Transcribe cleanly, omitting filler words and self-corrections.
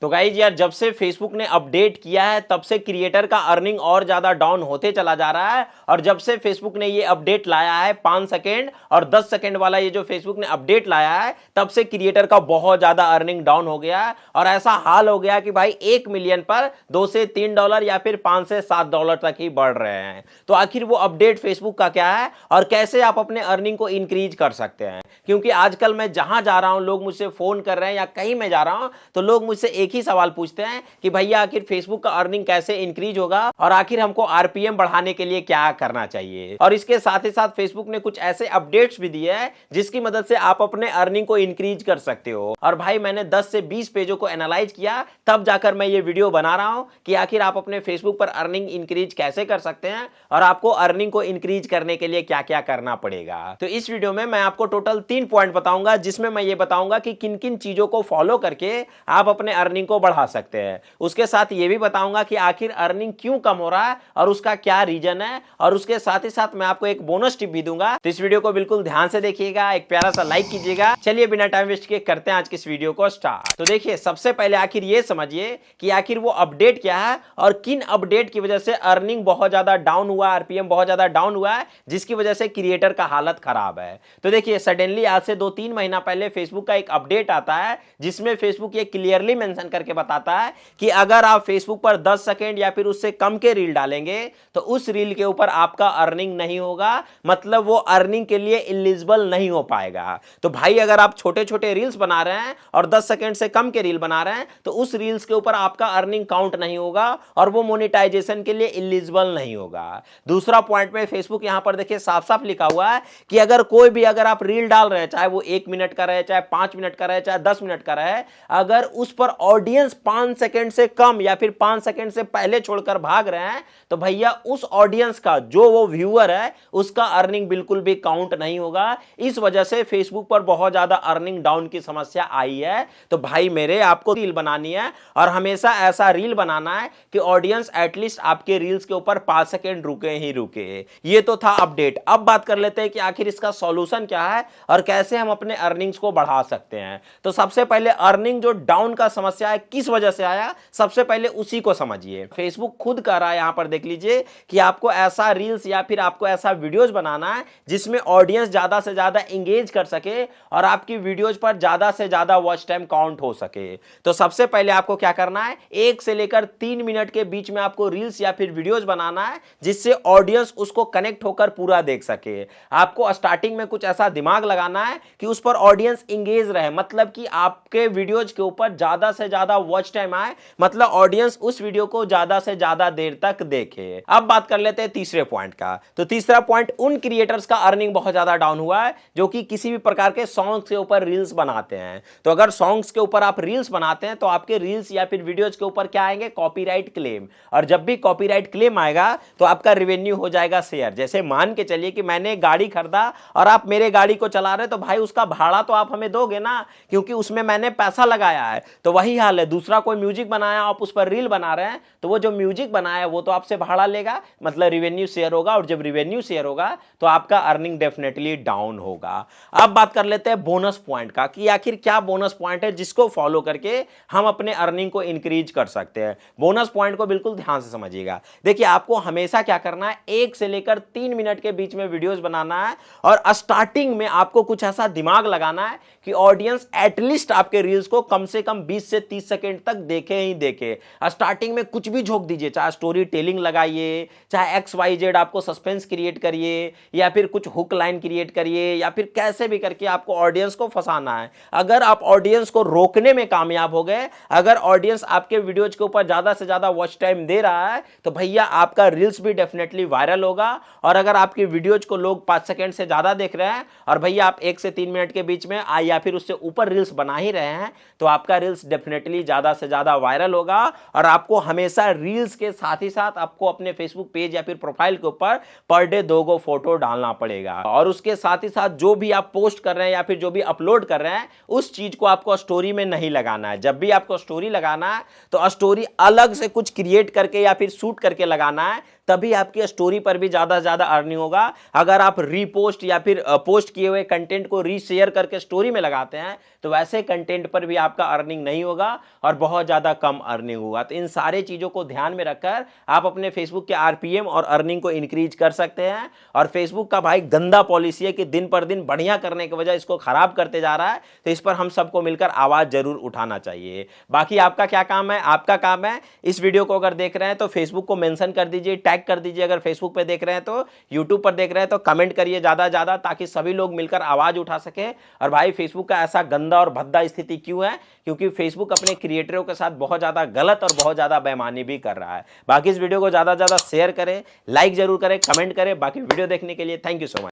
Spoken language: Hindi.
तो गाइज यार, जब से फेसबुक ने अपडेट किया है तब से क्रिएटर का अर्निंग और ज्यादा डाउन होते चला जा रहा है। और जब से फेसबुक ने ये अपडेट लाया है 5 सेकेंड और 10 सेकेंड वाला, ये जो फेसबुक ने अपडेट लाया है, तब से क्रिएटर का बहुत ज्यादा अर्निंग डाउन हो गया है। और ऐसा हाल हो गया कि भाई 1 मिलियन पर $2 से $3 या फिर $5 से $7 तक ही बढ़ रहे हैं। तो आखिर वो अपडेट फेसबुक का क्या है और कैसे आप अपने अर्निंग को इंक्रीज कर सकते हैं? क्योंकि आजकल मैं जहां जा रहा हूं, लोग मुझसे फोन कर रहे हैं या कहीं मैं जा रहा हूं तो लोग मुझसे एक ही सवाल पूछते हैं कि भैया आखिर फेसबुक का अर्निंग कैसे इंक्रीज होगा और आखिर हमको आरपीएम बढ़ाने के लिए क्या करना चाहिए। और इसके साथ ही साथ फेसबुक ने कुछ ऐसे अपडेट्स भी दिए हैं जिसकी मदद से आप अपने अर्निंग को इंक्रीज कर सकते हो। और भाई मैंने 10 से 20 पेजों को एनालाइज किया, तब जाकर मैं ये वीडियो बना रहा हूं कि आखिर आप अपने फेसबुक पर अर्निंग इंक्रीज कैसे कर सकते हैं और आपको अर्निंग को इंक्रीज करने के लिए क्या क्या करना पड़ेगा। तो इस वीडियो में मैं आपको टोटल 3 पॉइंट बताऊंगा, जिसमें मैं ये बताऊंगा कि किन किन चीजों को फॉलो करके आप अपने अर्निंग को बढ़ा सकते हैं। उसके साथ ये भी बताऊंगा कि आखिर अर्निंग क्यों कम हो रहा है और उसका क्या रीजन है। और उसके साथ ही साथ मैं आपको एक बोनस टिप भी दूंगा। तो इस वीडियो को बिल्कुल ध्यान से देखिएगा, एक प्यारा सा लाइक कीजिएगा। चलिए बिना टाइम वेस्ट किए करते हैं आज की इस वीडियो को स्टार्ट। तो देखिए, सबसे पहले आखिर ये समझिए कि आखिर वो अपडेट क्या है और किन अपडेट की वजह से अर्निंग बहुत ज्यादा डाउन हुआ, आरपीएम बहुत ज्यादा डाउन हुआ है, जिसकी वजह से क्रिएटर का हालत खराब है। तो देखिए, सडनली आज से 2-3 महीना पहले फेसबुक का एक अपडेट आता है जिसमें फेसबुक ये क्लियरली मेंशन करके बताता है कि अगर आप फेसबुक पर 10 सेकेंड या फिर उससे कम के रील डालेंगे तो उस रील के ऊपर आपका अर्निंग नहीं होगा, मतलब वो अर्निंग के लिए एलिजिबल नहीं हो पाएगा। तो भाई अगर आप छोटे छोटे रील्स बना रहे हैं और 10 सेकेंड से कम के रील बना रहे हैं तो उस रील्स के ऊपर आपका अर्निंग काउंट नहीं होगा और वो मोनेटाइजेशन के लिए एलिजिबल नहीं होगा। दूसरा पॉइंट में फेसबुक यहां पर देखिए साफ साफ लिखा हुआ है कि अगर आप रील डाल रहे हैं, चाहे वो 1 मिनट का रहे, चाहे 5 मिनट का रहे, चाहे 10 मिनट का रहे, अगर उस पर ऑडियंस 5 सेकंड से कम या फिर 5 सेकंड से पहले छोड़कर भाग रहे हैं तो भैया उस ऑडियंस का, जो वो व्यूअर है, उसका अर्निंग बिल्कुल भी काउंट नहीं होगा। इस वजह से फेसबुक पर बहुत ज्यादा अर्निंग डाउन की समस्या आई है। तो भाई मेरे, आपको रील बनानी है और हमेशा ऐसा रील बनाना है कि ऑडियंस एटलीस्ट आपके रील्स के ऊपर 5 सेकंड रुके ही रुके। ये तो था अपडेट। अब बात कर लेते हैं कि आखिर इसका सॉल्यूशन क्या है और कैसे हम अपने अर्निंग्स को बढ़ा सकते हैं। तो सबसे पहले अर्निंग जो डाउन का समस्या है किस वजह से आया, सबसे पहले उसी को समझिए। फेसबुक खुद कह रहा है, यहां पर देख लीजिए, कि आपको ऐसा रील्स या फिर आपको ऐसा वीडियोस बनाना है जिसमें ऑडियंस ज्यादा से ज्यादा एंगेज कर सके और आपकी वीडियोस पर ज्यादा से ज्यादा वॉच टाइम काउंट हो सके। तो सबसे पहले आपको क्या करना है, 1 से लेकर 3 मिनट के बीच में आपको रील्स या फिर वीडियोस बनाना है जिससे ऑडियंस उसको कनेक्ट होकर पूरा देख सके। आपको स्टार्टिंग में कुछ ऐसा दिमाग लगाना है कि उस पर ऑडियंस एंगेज रहे, मतलब कि आपके वीडियोज के ऊपर ज्यादा से ज्यादा वॉच टाइम आए, मतलब ऑडियंस उस वीडियो को ज्यादा से ज्यादा देर तक देखे। अब बात कर लेते हैं तीसरे पॉइंट का। तो तीसरा पॉइंट, उन क्रिएटर्स का अर्निंग बहुत ज्यादा डाउन हुआ है जो कि किसी भी प्रकार के सॉन्ग्स के ऊपर रील्स बनाते हैं। तो अगर सॉन्ग्स के ऊपर आप रील्स बनाते हैं तो आपके रील्स या फिर वीडियोज के ऊपर क्या आएंगे, कॉपीराइट क्लेम। और जब भी कॉपीराइट क्लेम आएगा तो आपका रेवेन्यू हो जाएगा शेयर। जैसे मान के चलिए कि मैंने गाड़ी खरीदा और आप मेरे गाड़ी को चला रहे, तो भाई उसका भाड़ा तो आप हमें दोगे ना, क्योंकि उसमें मैंने पैसा लगाया है। तो वही हाल है, दूसरा कोई म्यूजिक बनाया, आप उस पर रील बना रहे हैं, तो वो जो म्यूजिक बनाया वो तो आपसे भाड़ा लेगा, मतलब रिवेन्यू शेयर होगा। और जब रिवेन्यू शेयर होगा तो आपका अर्निंग डेफिनेटली डाउन होगा। अब बात कर लेते हैं बोनस पॉइंट का, कि आखिर क्या बोनस पॉइंट है जिसको फॉलो करके हम अपने अर्निंग को इंक्रीज कर सकते हैं। बोनस पॉइंट को बिल्कुल ध्यान से समझिएगा। देखिए, आपको हमेशा क्या करना है, 1 से लेकर 3 मिनट के बीच में वीडियोस बनाना है और स्टार्टिंग में आपको कुछ ऐसा दिमाग लगाना है कि ऑडियंस एटलीस्ट आपके रील्स को कम से कम 20 से 30 सेकंड तक देखे ही देखे। स्टार्टिंग में कुछ भी झोंक दीजिए, चाहे स्टोरी टेलिंग लगाइए, चाहे XYZ आपको सस्पेंस क्रिएट करिए, या फिर कुछ हुक लाइन क्रिएट करिए, या फिर कैसे भी करके आपको ऑडियंस को फंसाना है। अगर आप ऑडियंस को रोकने में कामयाब हो गए, अगर ऑडियंस आपके वीडियोज के ऊपर ज्यादा से ज्यादा वॉच टाइम दे रहा है, तो भैया आपका रील्स भी डेफिनेटली वायरल होगा। और अगर आपकी वीडियोज को लोग 5 सेकंड से ज्यादा देख रहे हैं और भैया आप 1 से 3 मिनट के बीच में या फिर उससे ऊपर रील्स बना ही रहे हैं, तो आपका रील्स डेफिनेटली ज्यादा से ज्यादा वायरल होगा। और आपको हमेशा रील्स के साथ ही साथ आपको अपने फेसबुक पेज या फिर प्रोफाइल के ऊपर पर डे 2 फोटो डालना पड़ेगा। और उसके साथ ही साथ जो भी आप पोस्ट कर रहे हैं या फिर जो भी अपलोड कर रहे हैं, उस चीज को आपको स्टोरी में नहीं लगाना है। जब भी आपको स्टोरी लगाना है तो स्टोरी अलग से कुछ क्रिएट करके या फिर शूट करके लगाना है, तभी आपकी स्टोरी पर भी ज्यादा से ज्यादा अर्निंग होगा। अगर आप रीपोस्ट या फिर पोस्ट किए हुए कंटेंट को रीशेयर करके स्टोरी में लगाते हैं तो वैसे कंटेंट पर भी आपका अर्निंग नहीं होगा और बहुत ज्यादा कम अर्निंग होगा। तो इन सारे चीजों को ध्यान में रखकर आप अपने फेसबुक के आरपीएम और अर्निंग को इंक्रीज कर सकते हैं। और फेसबुक का भाई गंदा पॉलिसी है कि दिन पर दिन बढ़िया करने के वजह इसको खराब करते जा रहा है, तो इस पर हम सबको मिलकर आवाज जरूर उठाना चाहिए। बाकी आपका क्या काम है? आपका काम है इस वीडियो को अगर देख रहे हैं तो फेसबुक को मेंशन कर दीजिए, टैग कर दीजिए। अगर फेसबुक पे देख रहे हैं तो, यूट्यूब पर देख रहे हैं तो कमेंट करिए ज्यादा से ज्यादा, ताकि सभी लोग मिलकर आवाज उठा सके। और भाई फेसबुक का ऐसा गंदा और भद्दा स्थिति क्यों है? क्योंकि फेसबुक अपने क्रिएटरों के साथ बहुत ज्यादा गलत और बहुत ज्यादा बेईमानी भी कर रहा है। बाकी इस वीडियो को ज्यादा से ज्यादा शेयर करें, लाइक जरूर करें, कमेंट करें। बाकी वीडियो देखने के लिए थैंक यू सो मच।